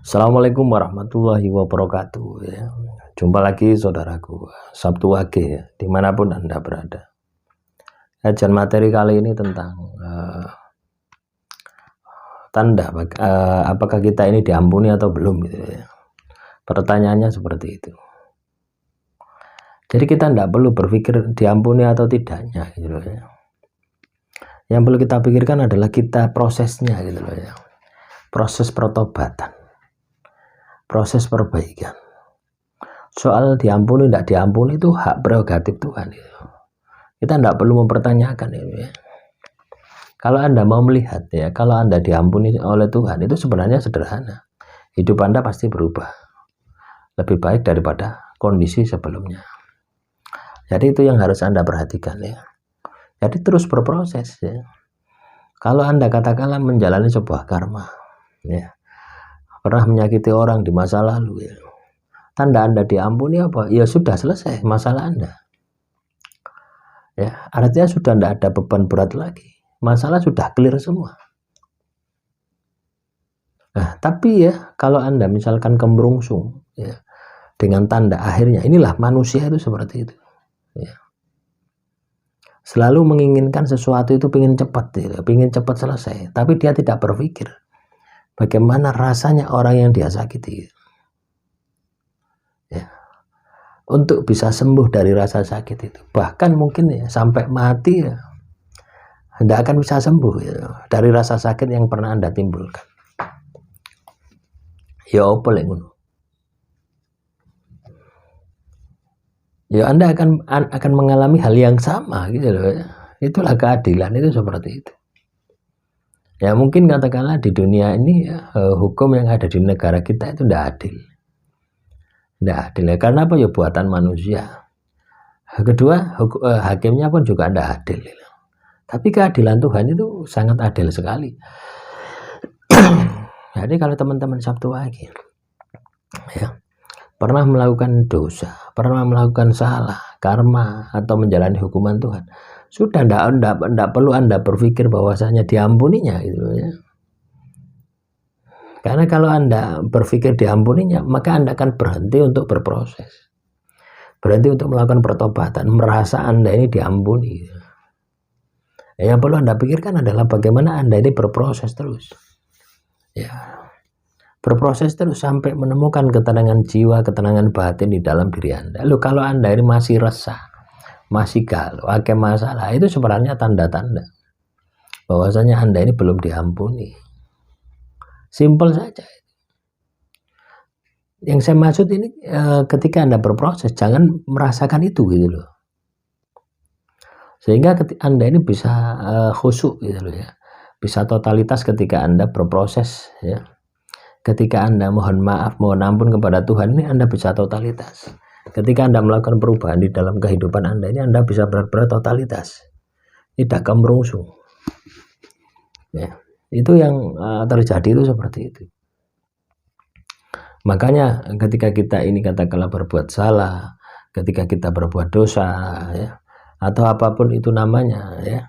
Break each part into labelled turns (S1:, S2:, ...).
S1: Assalamualaikum warahmatullahi wabarakatuh ya. Jumpa lagi saudaraku, Sabtu Wage ya, dimanapun Anda berada. Kajian materi kali ini tentang tanda apakah kita ini diampuni atau belum gitu ya. Pertanyaannya seperti itu. Jadi kita tidak perlu berpikir diampuni atau tidaknya gitu loh ya. Yang perlu kita pikirkan adalah kita prosesnya gitu loh ya. Proses pertobatan, proses perbaikan. Soal diampuni tidak diampuni itu hak prerogatif Tuhan gitu. Kita tidak perlu mempertanyakan ini ya. Kalau Anda mau melihat ya, kalau Anda diampuni oleh Tuhan itu sebenarnya sederhana. Hidup Anda pasti berubah lebih baik daripada kondisi sebelumnya. Jadi itu yang harus Anda perhatikan ya. Jadi terus berproses ya. Kalau Anda katakanlah menjalani sebuah karma ya, pernah menyakiti orang di masa lalu ya, tanda Anda diampuni apa? Ya sudah selesai masalah Anda. Ya, artinya sudah tidak ada beban berat lagi. Masalah sudah clear semua. Nah, tapi ya kalau Anda misalkan kemerungsung ya, dengan tanda akhirnya, inilah manusia itu seperti itu. Ya. Selalu menginginkan sesuatu itu pengen cepat, ya, pengen cepat selesai. Tapi dia tidak berpikir bagaimana rasanya orang yang dia sakiti. Ya. Untuk bisa sembuh dari rasa sakit itu, bahkan mungkin ya sampai mati ya, tidak akan bisa sembuh ya, dari rasa sakit yang pernah Anda timbulkan. Ya apa ngono? Ya Anda akan mengalami hal yang sama gitu loh ya. Itulah keadilan, itu seperti itu. Ya mungkin katakanlah di dunia ini ya, hukum yang ada di negara kita itu tidak adil. Tidak adil ya, karena apa ya, buatan manusia. Kedua, hakimnya pun juga tidak adil. Tapi keadilan Tuhan itu sangat adil sekali. Jadi kalau teman-teman Sabtu Wage ya, pernah melakukan dosa, pernah melakukan salah, karma, atau menjalani hukuman Tuhan, sudah tidak perlu Anda berpikir bahwasanya diampuninya gitu ya. Karena kalau Anda berpikir diampuninya, maka Anda akan berhenti untuk berproses, berhenti untuk melakukan pertobatan, merasa Anda ini diampuni. Yang perlu Anda pikirkan adalah bagaimana Anda ini berproses terus. Ya, berproses terus sampai menemukan ketenangan jiwa, ketenangan batin di dalam diri Anda. Lalu kalau Anda ini masih resah, masih galau, ada masalah, itu sebenarnya tanda-tanda bahwasanya Anda ini belum diampuni. Simpel saja. Yang saya maksud ini ketika Anda berproses, jangan merasakan itu gitu loh. Sehingga Anda ini bisa khusyuk gitu loh ya. Bisa totalitas ketika Anda berproses ya. Ketika Anda mohon maaf, mohon ampun kepada Tuhan, ini Anda bisa totalitas. Ketika Anda melakukan perubahan di dalam kehidupan Anda ini, Anda bisa benar-benar totalitas, tidak kemerungsung. Ya, itu yang terjadi itu seperti itu. Makanya ketika kita ini katakanlah berbuat salah, ketika kita berbuat dosa, ya, atau apapun itu namanya, ya,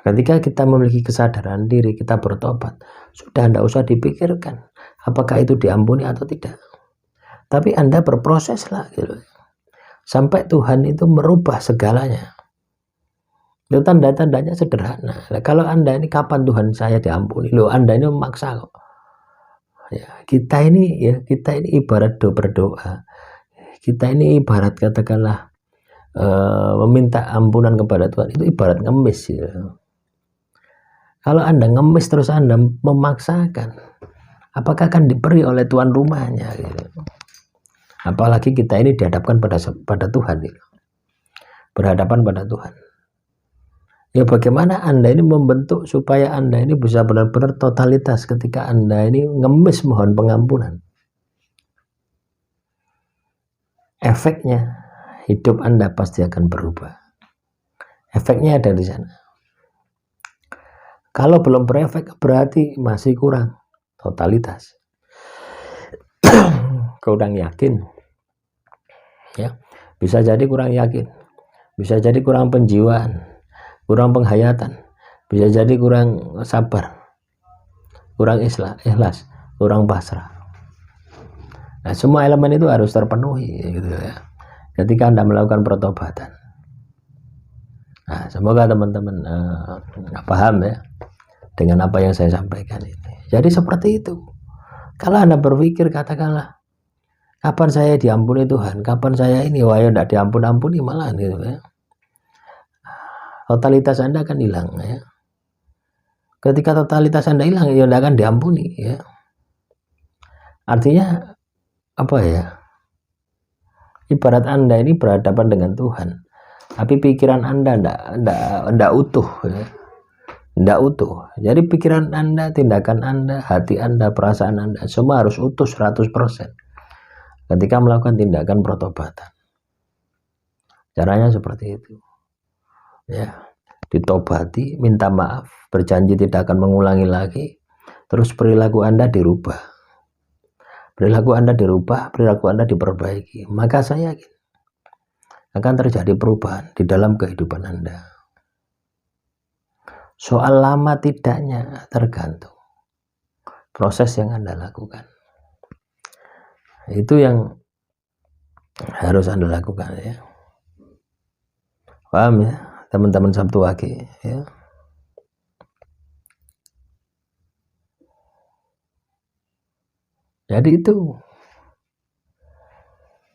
S1: ketika kita memiliki kesadaran diri, kita bertobat, sudah tidak usah dipikirkan apakah itu diampuni atau tidak. Tapi Anda berproses lah gitu. Sampai Tuhan itu merubah segalanya. Itu tanda-tandanya sederhana. Nah, kalau Anda ini kapan Tuhan saya diampuni? Loh, Anda ini memaksa kok. Ya, kita ini ibarat berdoa. Kita ini ibarat katakanlah meminta ampunan kepada Tuhan, itu ibarat ngemis ya. Kalau Anda ngemis terus Anda memaksakan, apakah akan diberi oleh tuan rumahnya gitu. Apalagi kita ini dihadapkan pada Tuhan gitu. Berhadapan pada Tuhan. Ya bagaimana Anda ini membentuk supaya Anda ini bisa benar-benar totalitas ketika Anda ini ngemis mohon pengampunan. Efeknya hidup Anda pasti akan berubah. Efeknya ada di sana. Kalau belum berefek berarti masih kurang totalitas. Kurang yakin. Ya, bisa jadi kurang yakin. Bisa jadi kurang penjiwaan, kurang penghayatan. bisa jadi kurang sabar, kurang ikhlas, kurang pasrah. Nah, semua elemen itu harus terpenuhi gitu ya ketika Anda melakukan pertobatan. Nah, semoga teman-teman paham ya dengan apa yang saya sampaikan ini. Jadi seperti itu. Kalau Anda berpikir katakanlah, kapan saya diampuni Tuhan, kapan saya ini, wah ya tidak diampuni malah gitu ya. Totalitas Anda akan hilang ya. Ketika totalitas Anda hilang, ya tidak akan diampuni ya. Artinya apa ya? Ibarat Anda ini berhadapan dengan Tuhan, tapi pikiran Anda tidak utuh ya. Tidak utuh. Jadi pikiran Anda, tindakan Anda, hati Anda, perasaan Anda semua harus utuh 100% ketika melakukan tindakan pertobatan. Caranya seperti itu ya. Ditobati, minta maaf, berjanji tidak akan mengulangi lagi, terus perilaku Anda dirubah. Perilaku Anda dirubah, perilaku Anda diperbaiki, maka saya yakin akan terjadi perubahan di dalam kehidupan Anda. Soal lama tidaknya tergantung proses yang Anda lakukan. Itu yang harus Anda lakukan ya. Paham ya teman-teman Sabtu Wage ya. Jadi itu,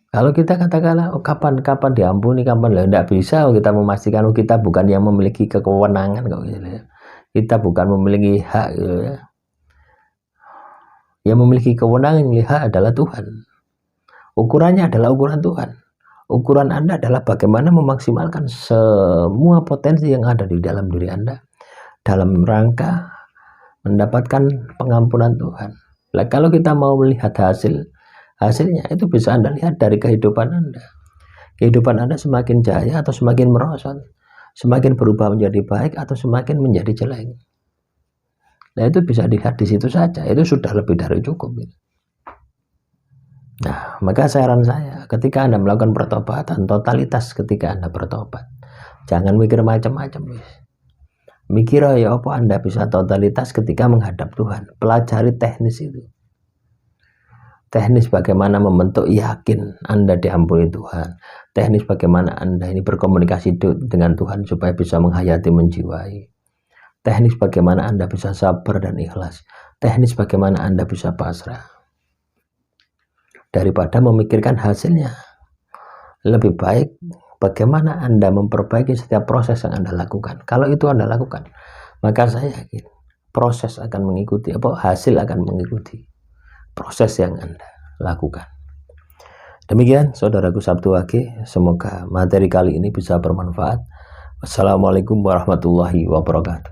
S1: kalau kita katakanlah kapan diampuni, kapan lah, tidak bisa kita memastikan kita bukan yang memiliki kewenangan kok gitu ya. Kita bukan memiliki hak gitu ya. Yang memiliki kewenangan hak adalah Tuhan. Ukurannya adalah ukuran Tuhan. Ukuran Anda adalah bagaimana memaksimalkan semua potensi yang ada di dalam diri Anda dalam rangka mendapatkan pengampunan Tuhan. Nah, kalau kita mau melihat hasilnya itu bisa Anda lihat dari kehidupan Anda. Kehidupan Anda semakin jaya atau semakin merosot, semakin berubah menjadi baik atau semakin menjadi jelek. Nah, itu bisa dilihat di situ saja. Itu sudah lebih dari cukup. Nah, maka saran saya, ketika Anda melakukan pertobatan, totalitas ketika Anda bertobat, jangan mikir macam-macam. Mikir ya apa Anda bisa totalitas ketika menghadap Tuhan. Pelajari teknis itu. Teknis bagaimana membentuk yakin Anda diampuni Tuhan. Teknis bagaimana Anda ini berkomunikasi dengan Tuhan supaya bisa menghayati, menjiwai. Teknis bagaimana Anda bisa sabar dan ikhlas. Teknis bagaimana Anda bisa pasrah. Daripada memikirkan hasilnya, lebih baik bagaimana Anda memperbaiki setiap proses yang Anda lakukan. Kalau itu Anda lakukan, maka saya yakin proses akan mengikuti, hasil akan mengikuti proses yang Anda lakukan. Demikian saudaraku Sabtu Wage, semoga materi kali ini bisa bermanfaat. Wassalamualaikum warahmatullahi wabarakatuh.